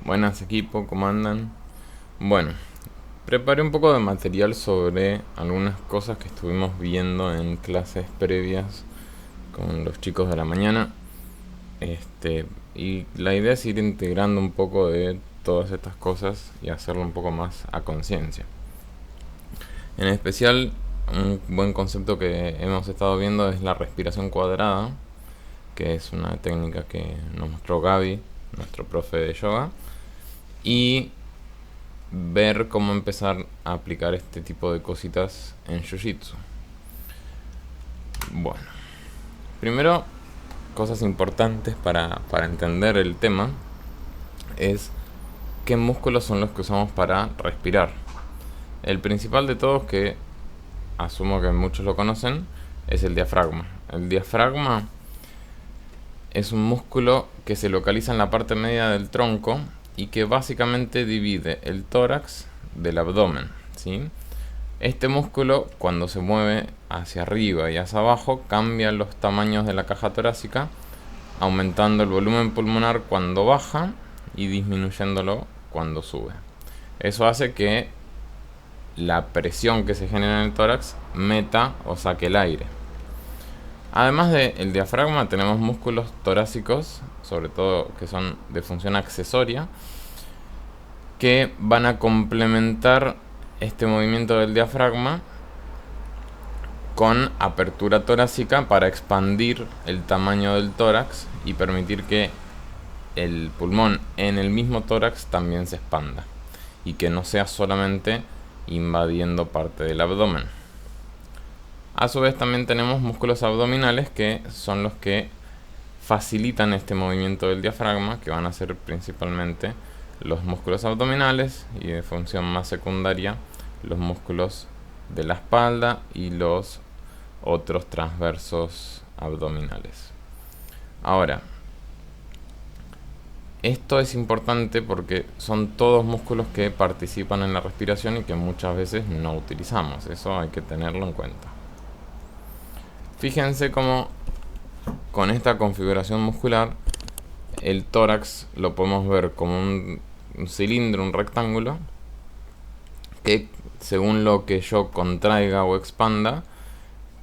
Buenas equipo, ¿cómo andan? Bueno, preparé un poco de material sobre algunas cosas que estuvimos viendo en clases previas con los chicos de la mañana. Y la idea es ir integrando un poco de todas estas cosas y hacerlo un poco más a conciencia. En especial, un buen concepto que hemos estado viendo es la respiración cuadrada, que es una técnica que nos mostró Gaby, nuestro profe de yoga, y ver cómo empezar a aplicar este tipo de cositas en Jiu-Jitsu. Bueno, primero, cosas importantes para entender el tema es qué músculos son los que usamos para respirar. El principal de todos, que asumo que muchos lo conocen, es el diafragma. El diafragma es un músculo que se localiza en la parte media del tronco y que básicamente divide el tórax del abdomen, ¿sí? Este músculo, cuando se mueve hacia arriba y hacia abajo, cambia los tamaños de la caja torácica, aumentando el volumen pulmonar cuando baja y disminuyéndolo cuando sube. Eso hace que la presión que se genera en el tórax meta o saque el aire. Además del diafragma, tenemos músculos torácicos, sobre todo que son de función accesoria, que van a complementar este movimiento del diafragma con apertura torácica para expandir el tamaño del tórax y permitir que el pulmón en el mismo tórax también se expanda y que no sea solamente invadiendo parte del abdomen. A su vez también tenemos músculos abdominales, que son los que facilitan este movimiento del diafragma, que van a ser principalmente los músculos abdominales y de función más secundaria los músculos de la espalda y los otros transversos abdominales. Ahora, esto es importante porque son todos músculos que participan en la respiración y que muchas veces no utilizamos. Eso hay que tenerlo en cuenta. Fíjense cómo con esta configuración muscular el tórax lo podemos ver como un cilindro, un rectángulo, que según lo que yo contraiga o expanda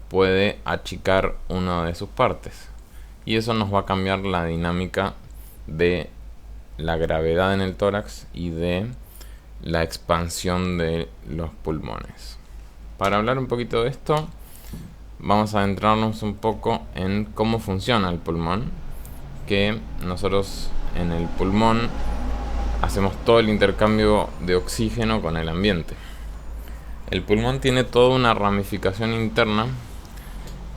puede achicar una de sus partes, y eso nos va a cambiar la dinámica de la gravedad en el tórax y de la expansión de los pulmones. Para hablar un poquito de esto, vamos a adentrarnos un poco en cómo funciona el pulmón, que nosotros en el pulmón hacemos todo el intercambio de oxígeno con el ambiente. El pulmón tiene toda una ramificación interna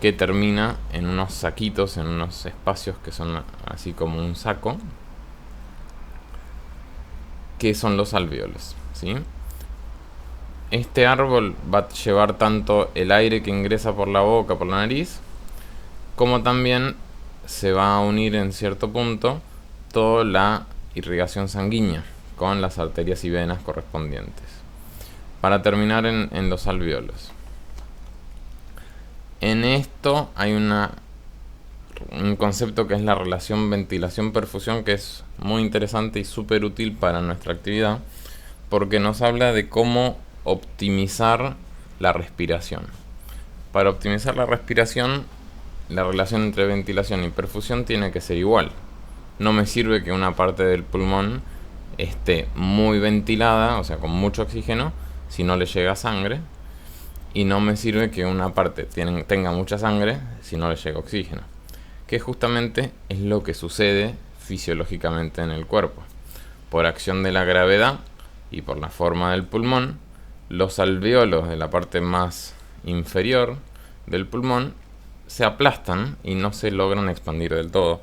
que termina en unos saquitos, en unos espacios que son así como un saco, que son los alvéolos, ¿sí? Este árbol va a llevar tanto el aire que ingresa por la boca, por la nariz, como también se va a unir en cierto punto toda la irrigación sanguínea con las arterias y venas correspondientes, para terminar en los alvéolos. En esto hay un concepto que es la relación ventilación-perfusión, que es muy interesante y súper útil para nuestra actividad, porque nos habla de cómo optimizar la respiración. Para optimizar la respiración, la relación entre ventilación y perfusión tiene que ser igual. No me sirve que una parte del pulmón esté muy ventilada, o sea, con mucho oxígeno, si no le llega sangre, y no me sirve que una parte tenga mucha sangre si no le llega oxígeno, que justamente es lo que sucede fisiológicamente en el cuerpo. Por acción de la gravedad y por la forma del pulmón, los alvéolos de la parte más inferior del pulmón se aplastan y no se logran expandir del todo.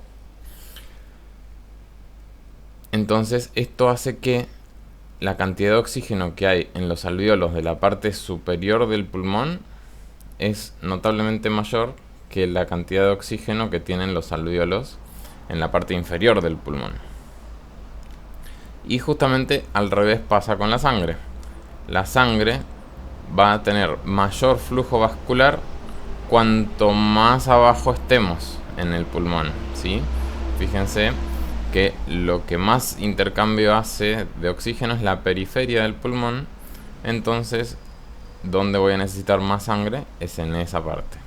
Entonces esto hace que la cantidad de oxígeno que hay en los alvéolos de la parte superior del pulmón es notablemente mayor que la cantidad de oxígeno que tienen los alvéolos en la parte inferior del pulmón. Y justamente al revés pasa con la sangre. La sangre va a tener mayor flujo vascular cuanto más abajo estemos en el pulmón, ¿sí? Fíjense que lo que más intercambio hace de oxígeno es la periferia del pulmón. Entonces, donde voy a necesitar más sangre es en esa parte.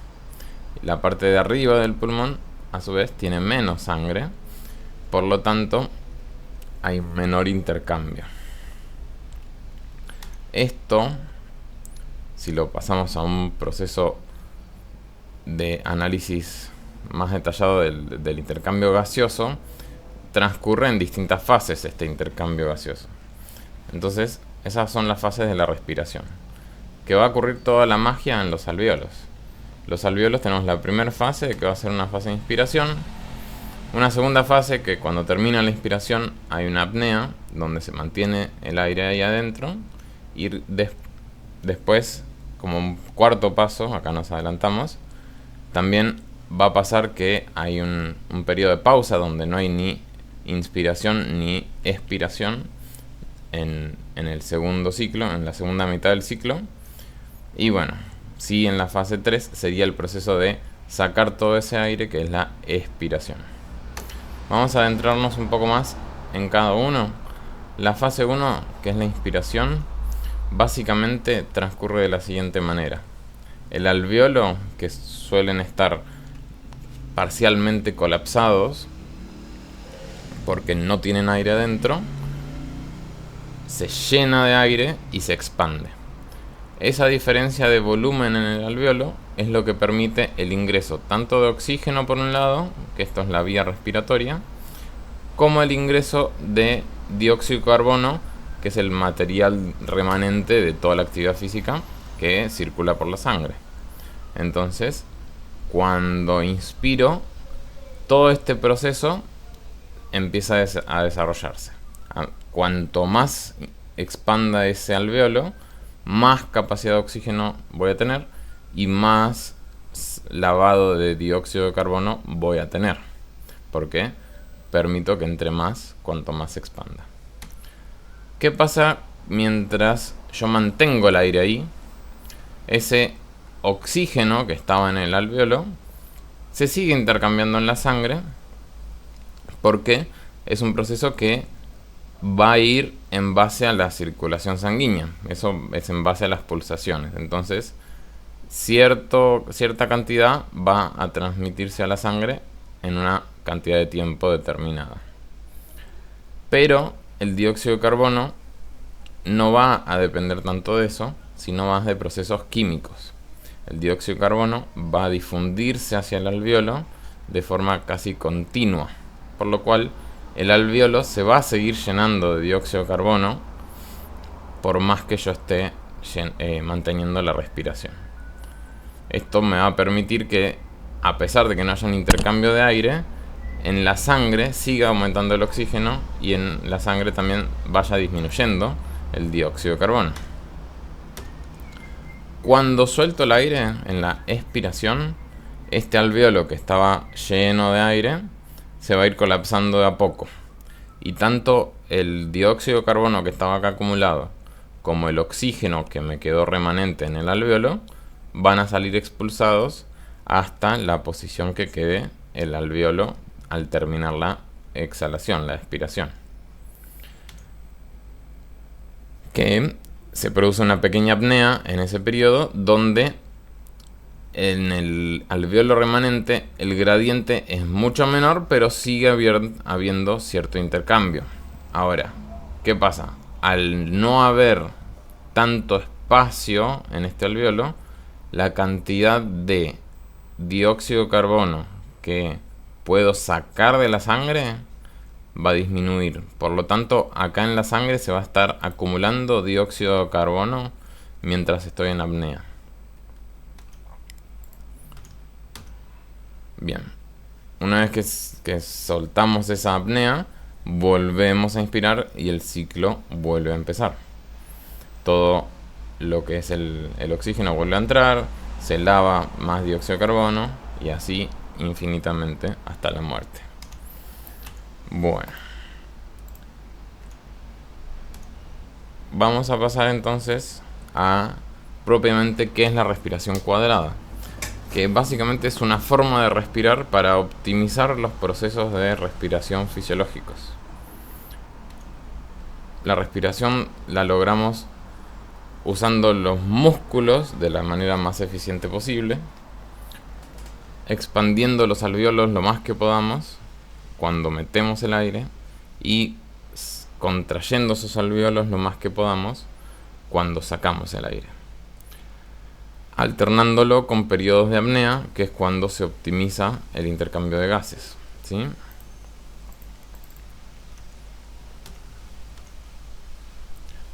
La parte de arriba del pulmón, a su vez, tiene menos sangre. Por lo tanto, hay menor intercambio. Esto, si lo pasamos a un proceso de análisis más detallado del intercambio gaseoso, transcurre en distintas fases este intercambio gaseoso. Entonces, esas son las fases de la respiración, que va a ocurrir toda la magia en los alvéolos. Los alvéolos tenemos la primera fase, que va a ser una fase de inspiración. Una segunda fase, que cuando termina la inspiración hay una apnea, donde se mantiene el aire ahí adentro. Y después, como un cuarto paso, acá nos adelantamos, también va a pasar que hay un periodo de pausa donde no hay ni inspiración ni expiración en el segundo ciclo, en la segunda mitad del ciclo. Y bueno, sí, en la fase 3 sería el proceso de sacar todo ese aire, que es la expiración. Vamos a adentrarnos un poco más en cada uno. La fase 1, que es la inspiración, básicamente transcurre de la siguiente manera. El alvéolo, que suelen estar parcialmente colapsados porque no tienen aire adentro, se llena de aire y se expande. Esa diferencia de volumen en el alvéolo es lo que permite el ingreso tanto de oxígeno por un lado, que esto es la vía respiratoria, como el ingreso de dióxido de carbono, que es el material remanente de toda la actividad física que circula por la sangre. Entonces, cuando inspiro, todo este proceso empieza a desarrollarse. Cuanto más expanda ese alvéolo, más capacidad de oxígeno voy a tener y más lavado de dióxido de carbono voy a tener, porque permito que entre más cuanto más se expanda. ¿Qué pasa mientras yo mantengo el aire ahí? Ese oxígeno que estaba en el alvéolo se sigue intercambiando en la sangre, porque es un proceso que va a ir en base a la circulación sanguínea. Eso es en base a las pulsaciones. Entonces, cierta cantidad va a transmitirse a la sangre en una cantidad de tiempo determinada. Pero el dióxido de carbono no va a depender tanto de eso, sino más de procesos químicos. El dióxido de carbono va a difundirse hacia el alvéolo de forma casi continua, por lo cual el alvéolo se va a seguir llenando de dióxido de carbono por más que yo esté manteniendo la respiración. Esto me va a permitir que, a pesar de que no haya un intercambio de aire, en la sangre siga aumentando el oxígeno y en la sangre también vaya disminuyendo el dióxido de carbono. Cuando suelto el aire en la expiración, este alvéolo que estaba lleno de aire se va a ir colapsando de a poco. Y tanto el dióxido de carbono que estaba acá acumulado como el oxígeno que me quedó remanente en el alvéolo van a salir expulsados hasta la posición que quede el alvéolo al terminar la exhalación, la expiración. Que se produce una pequeña apnea en ese periodo donde en el alvéolo remanente el gradiente es mucho menor, pero sigue habiendo cierto intercambio. Ahora, ¿qué pasa? Al no haber tanto espacio en este alvéolo, la cantidad de dióxido de carbono que puedo sacar de la sangre va a disminuir. Por lo tanto, acá en la sangre se va a estar acumulando dióxido de carbono mientras estoy en apnea. Bien, una vez que soltamos esa apnea, volvemos a inspirar y el ciclo vuelve a empezar. Todo lo que es el oxígeno vuelve a entrar, se lava más dióxido de carbono y así infinitamente hasta la muerte. Bueno, vamos a pasar entonces a propiamente qué es la respiración cuadrada. que básicamente es una forma de respirar para optimizar los procesos de respiración fisiológicos. La respiración la logramos usando los músculos de la manera más eficiente posible, expandiendo los alvéolos lo más que podamos cuando metemos el aire y contrayendo esos alvéolos lo más que podamos cuando sacamos el aire, alternándolo con periodos de apnea, que es cuando se optimiza el intercambio de gases, ¿sí?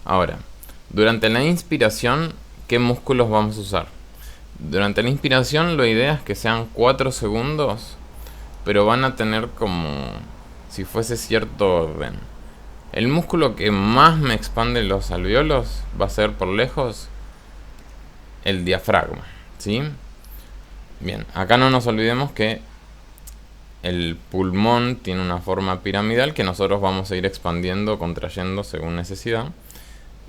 Ahora, durante la inspiración, ¿qué músculos vamos a usar? Durante la inspiración, la idea es que sean 4 segundos, pero van a tener como si fuese cierto orden. El músculo que más me expande los alvéolos va a ser por lejos el diafragma, ¿sí? Bien, acá no nos olvidemos que el pulmón tiene una forma piramidal que nosotros vamos a ir expandiendo o contrayendo según necesidad,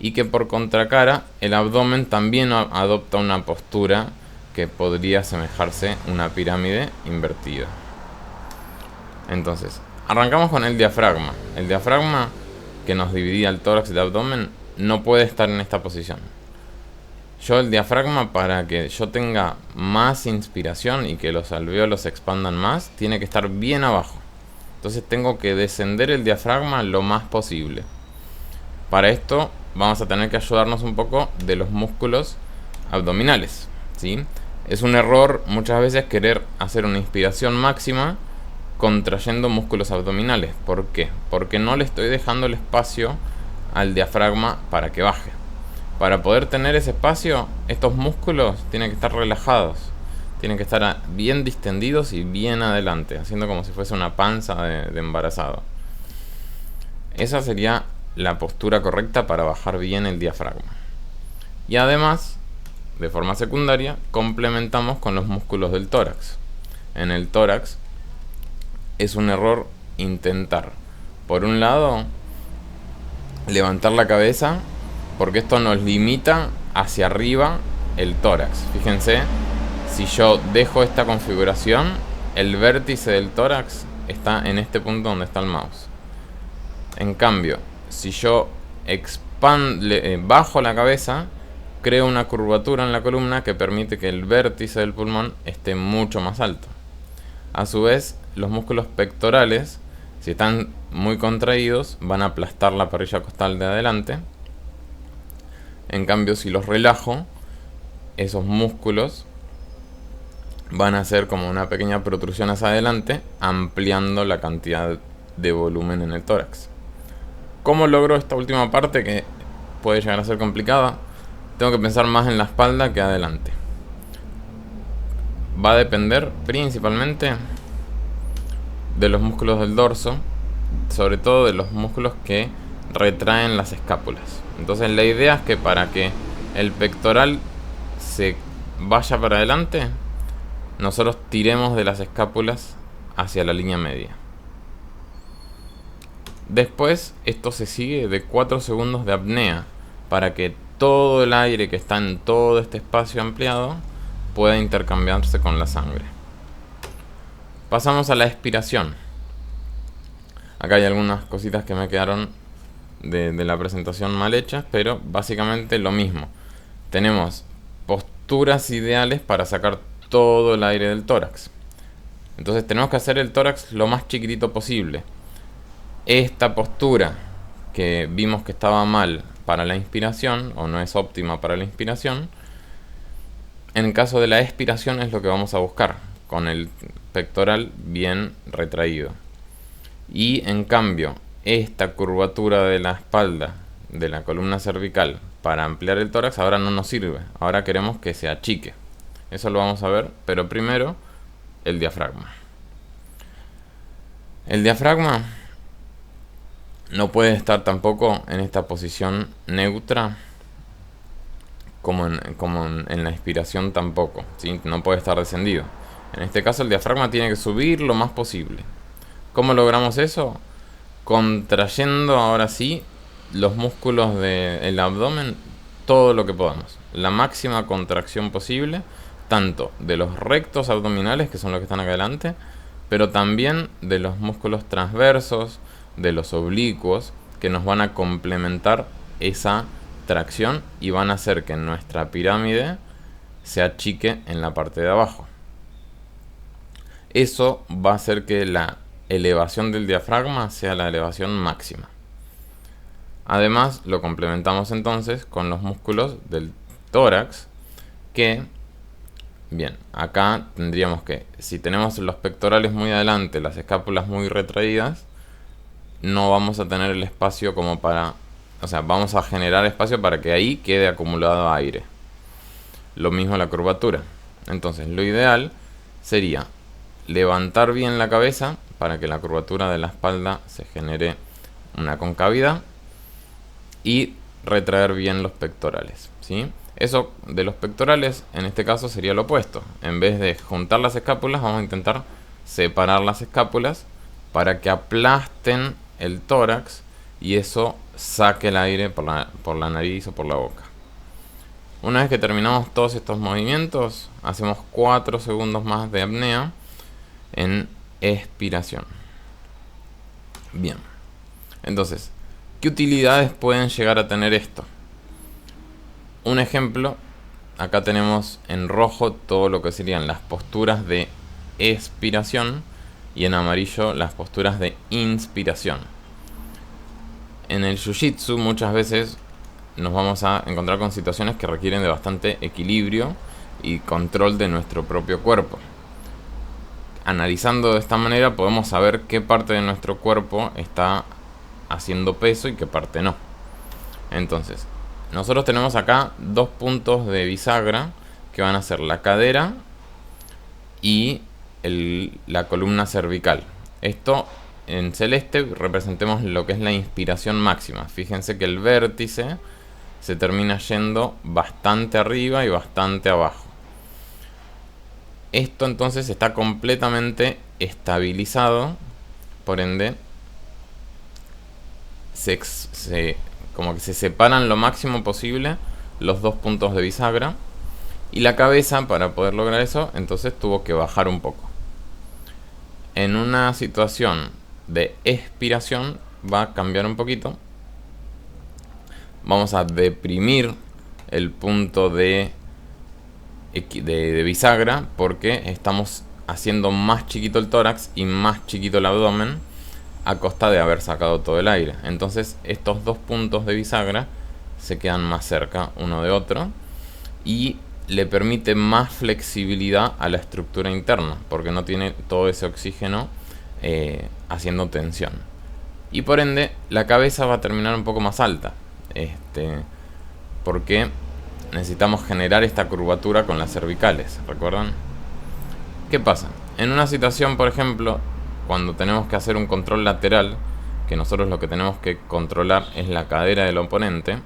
y que por contracara el abdomen también adopta una postura que podría asemejarse a una pirámide invertida. Entonces, arrancamos con el diafragma. El diafragma, que nos dividía el tórax y el abdomen, no puede estar en esta posición. El diafragma, para que yo tenga más inspiración y que los alvéolos se expandan más, tiene que estar bien abajo. Entonces tengo que descender el diafragma lo más posible. Para esto vamos a tener que ayudarnos un poco de los músculos abdominales, ¿sí? Es un error muchas veces querer hacer una inspiración máxima contrayendo músculos abdominales. ¿Por qué? Porque no le estoy dejando el espacio al diafragma para que baje. Para poder tener ese espacio, estos músculos tienen que estar relajados, tienen que estar bien distendidos y bien adelante, haciendo como si fuese una panza de embarazado. Esa sería la postura correcta para bajar bien el diafragma. Y además, de forma secundaria, complementamos con los músculos del tórax. En el tórax es un error intentar, por un lado, levantar la cabeza, porque esto nos limita hacia arriba el tórax. Fíjense, si yo dejo esta configuración, el vértice del tórax está en este punto donde está el mouse. En cambio, si yo bajo la cabeza, creo una curvatura en la columna que permite que el vértice del pulmón esté mucho más alto. A su vez, los músculos pectorales, si están muy contraídos, van a aplastar la parrilla costal de adelante. En cambio, si los relajo, esos músculos van a hacer como una pequeña protrusión hacia adelante, ampliando la cantidad de volumen en el tórax. ¿Cómo logro esta última parte, que puede llegar a ser complicada? Tengo que pensar más en la espalda que adelante. Va a depender principalmente de los músculos del dorso, sobre todo de los músculos que retraen las escápulas. Entonces la idea es que para que el pectoral se vaya para adelante, nosotros tiremos de las escápulas hacia la línea media. Después esto se sigue de 4 segundos de apnea, para que todo el aire que está en todo este espacio ampliado pueda intercambiarse con la sangre. Pasamos a la expiración. Acá hay algunas cositas que me quedaron de la presentación mal hechas, pero básicamente lo mismo. Tenemos posturas ideales para sacar todo el aire del tórax. Entonces tenemos que hacer el tórax lo más chiquitito posible. Esta postura que vimos que estaba mal para la inspiración, o no es óptima para la inspiración, en caso de la expiración es lo que vamos a buscar, con el pectoral bien retraído. Y en cambio, esta curvatura de la espalda, de la columna cervical, para ampliar el tórax, ahora no nos sirve. Ahora queremos que se achique. Eso lo vamos a ver, pero primero el diafragma. El diafragma no puede estar tampoco en esta posición neutra, como en la inspiración tampoco, ¿sí? No puede estar descendido. En este caso el diafragma tiene que subir lo más posible. ¿Cómo logramos eso? Contrayendo ahora sí los músculos del abdomen todo lo que podamos. La máxima contracción posible, tanto de los rectos abdominales, que son los que están acá adelante, pero también de los músculos transversos, de los oblicuos, que nos van a complementar esa tracción y van a hacer que nuestra pirámide se achique en la parte de abajo. Eso va a hacer que la elevación del diafragma sea la elevación máxima. Además, lo complementamos entonces con los músculos del tórax, que, bien, acá tendríamos que, si tenemos los pectorales muy adelante, las escápulas muy retraídas, no vamos a tener el espacio como para, o sea, vamos a generar espacio para que ahí quede acumulado aire. Lo mismo la curvatura. Entonces, lo ideal sería levantar bien la cabeza para que la curvatura de la espalda se genere una concavidad y retraer bien los pectorales, ¿sí? Eso de los pectorales en este caso sería lo opuesto. En vez de juntar las escápulas, vamos a intentar separar las escápulas para que aplasten el tórax y eso saque el aire por la nariz o por la boca. Una vez que terminamos todos estos movimientos, hacemos 4 segundos más de apnea en expiración. Bien, entonces, ¿qué utilidades pueden llegar a tener esto? Un ejemplo, acá tenemos en rojo todo lo que serían las posturas de expiración y en amarillo las posturas de inspiración. En el Jiu-Jitsu muchas veces nos vamos a encontrar con situaciones que requieren de bastante equilibrio y control de nuestro propio cuerpo. Analizando de esta manera podemos saber qué parte de nuestro cuerpo está haciendo peso y qué parte no. Entonces, nosotros tenemos acá 2 puntos de bisagra que van a ser la cadera y la columna cervical. Esto en celeste representemos lo que es la inspiración máxima. Fíjense que el vértice se termina yendo bastante arriba y bastante abajo. Esto entonces está completamente estabilizado, por ende como que se separan lo máximo posible los 2 puntos de bisagra, y la cabeza, para poder lograr eso, entonces tuvo que bajar un poco. En una situación de expiración va a cambiar un poquito. Vamos a deprimir el punto de bisagra porque estamos haciendo más chiquito el tórax y más chiquito el abdomen a costa de haber sacado todo el aire. Entonces estos 2 puntos de bisagra se quedan más cerca uno de otro y le permite más flexibilidad a la estructura interna porque no tiene todo ese oxígeno haciendo tensión, y por ende la cabeza va a terminar un poco más alta, porque necesitamos generar esta curvatura con las cervicales, ¿recuerdan? ¿Qué pasa? En una situación, por ejemplo, cuando tenemos que hacer un control lateral, que nosotros lo que tenemos que controlar es la cadera del oponente,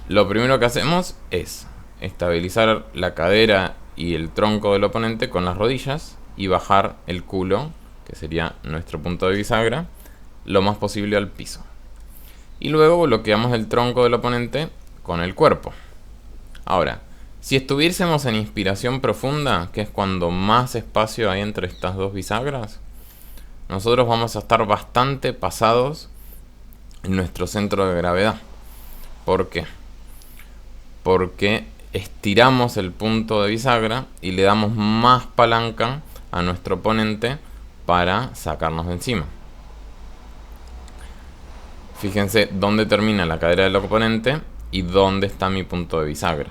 lo primero que hacemos es estabilizar la cadera y el tronco del oponente con las rodillas y bajar el culo, que sería nuestro punto de bisagra, lo más posible al piso. Y luego bloqueamos el tronco del oponente con el cuerpo. Ahora, si estuviésemos en inspiración profunda, que es cuando más espacio hay entre estas 2 bisagras, nosotros vamos a estar bastante pasados en nuestro centro de gravedad. ¿Por qué? Porque estiramos el punto de bisagra y le damos más palanca a nuestro oponente para sacarnos de encima. Fíjense dónde termina la cadera del oponente y dónde está mi punto de bisagra.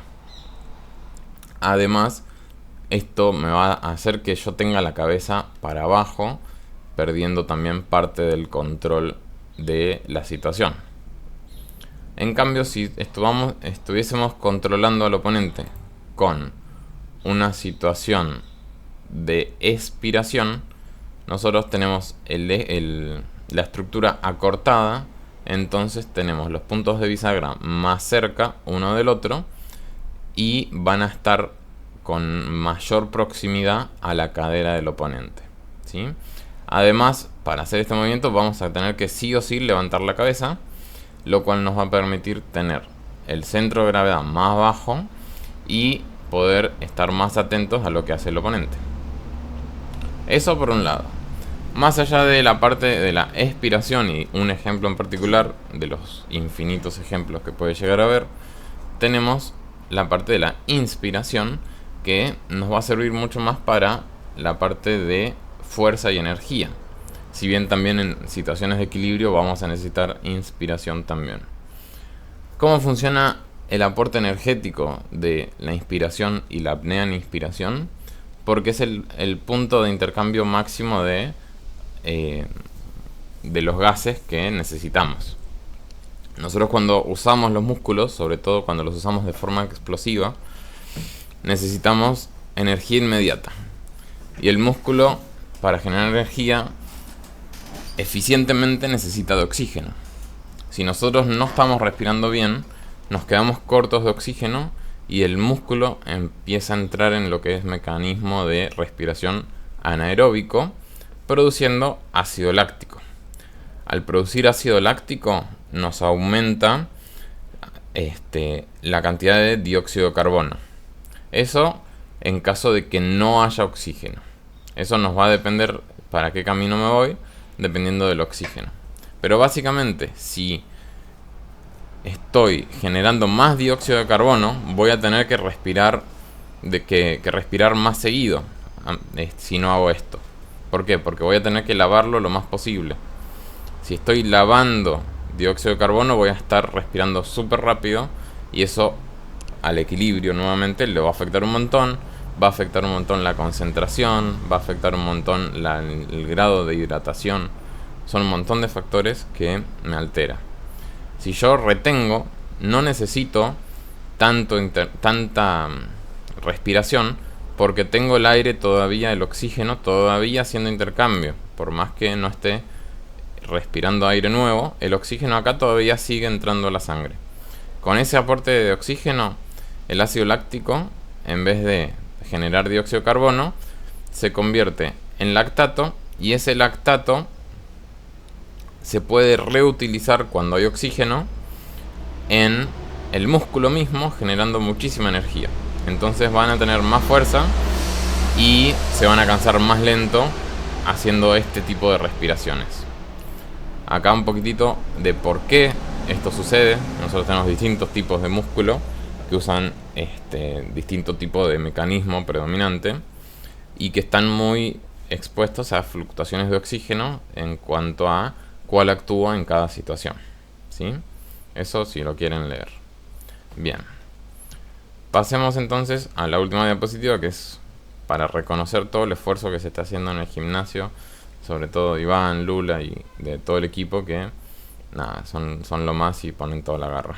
Además, esto me va a hacer que yo tenga la cabeza para abajo, perdiendo también parte del control de la situación. En cambio, si estuviésemos controlando al oponente con una situación de expiración, nosotros tenemos la estructura acortada, entonces tenemos los puntos de bisagra más cerca uno del otro y van a estar con mayor proximidad a la cadera del oponente, ¿sí? Además, para hacer este movimiento vamos a tener que sí o sí levantar la cabeza, lo cual nos va a permitir tener el centro de gravedad más bajo y poder estar más atentos a lo que hace el oponente. Eso por un lado. Más allá de la parte de la expiración y un ejemplo en particular de los infinitos ejemplos que puede llegar a haber, tenemos la parte de la inspiración, que nos va a servir mucho más para la parte de fuerza y energía. Si bien también en situaciones de equilibrio vamos a necesitar inspiración también. ¿Cómo funciona el aporte energético de la inspiración y la apnea en inspiración? Porque es el punto de intercambio máximo de los gases que necesitamos. Nosotros cuando usamos los músculos, sobre todo cuando los usamos de forma explosiva, necesitamos energía inmediata. Y el músculo, para generar energía eficientemente, necesita de oxígeno. Si nosotros no estamos respirando bien, nos quedamos cortos de oxígeno y el músculo empieza a entrar en lo que es mecanismo de respiración anaeróbico, produciendo ácido láctico. Al producir ácido láctico nos aumenta la cantidad de dióxido de carbono. Eso en caso de que no haya oxígeno. Eso nos va a depender para qué camino me voy, dependiendo del oxígeno. Pero básicamente, si estoy generando más dióxido de carbono, voy a tener que respirar respirar más seguido si no hago esto. ¿Por qué? Porque voy a tener que lavarlo lo más posible. Si estoy lavando dióxido de carbono, voy a estar respirando súper rápido y eso al equilibrio nuevamente le va a afectar un montón. Va a afectar un montón la concentración, va a afectar un montón el grado de hidratación. Son un montón de factores que me altera. Si yo retengo, no necesito tanta respiración, porque tengo el aire todavía, el oxígeno todavía haciendo intercambio. Por más que no esté respirando aire nuevo, el oxígeno acá todavía sigue entrando a la sangre. Con ese aporte de oxígeno, el ácido láctico, en vez de generar dióxido de carbono, se convierte en lactato, y ese lactato se puede reutilizar cuando hay oxígeno en el músculo mismo, generando muchísima energía. Entonces van a tener más fuerza y se van a cansar más lento haciendo este tipo de respiraciones. Acá un poquitito de por qué esto sucede. Nosotros tenemos distintos tipos de músculo que usan distinto tipo de mecanismo predominante y que están muy expuestos a fluctuaciones de oxígeno en cuanto a cuál actúa en cada situación, ¿sí? Eso si lo quieren leer. Bien. Pasemos entonces a la última diapositiva, que es para reconocer todo el esfuerzo que se está haciendo en el gimnasio, sobre todo Iván, Lula y de todo el equipo, que nada, son lo más y ponen toda la garra.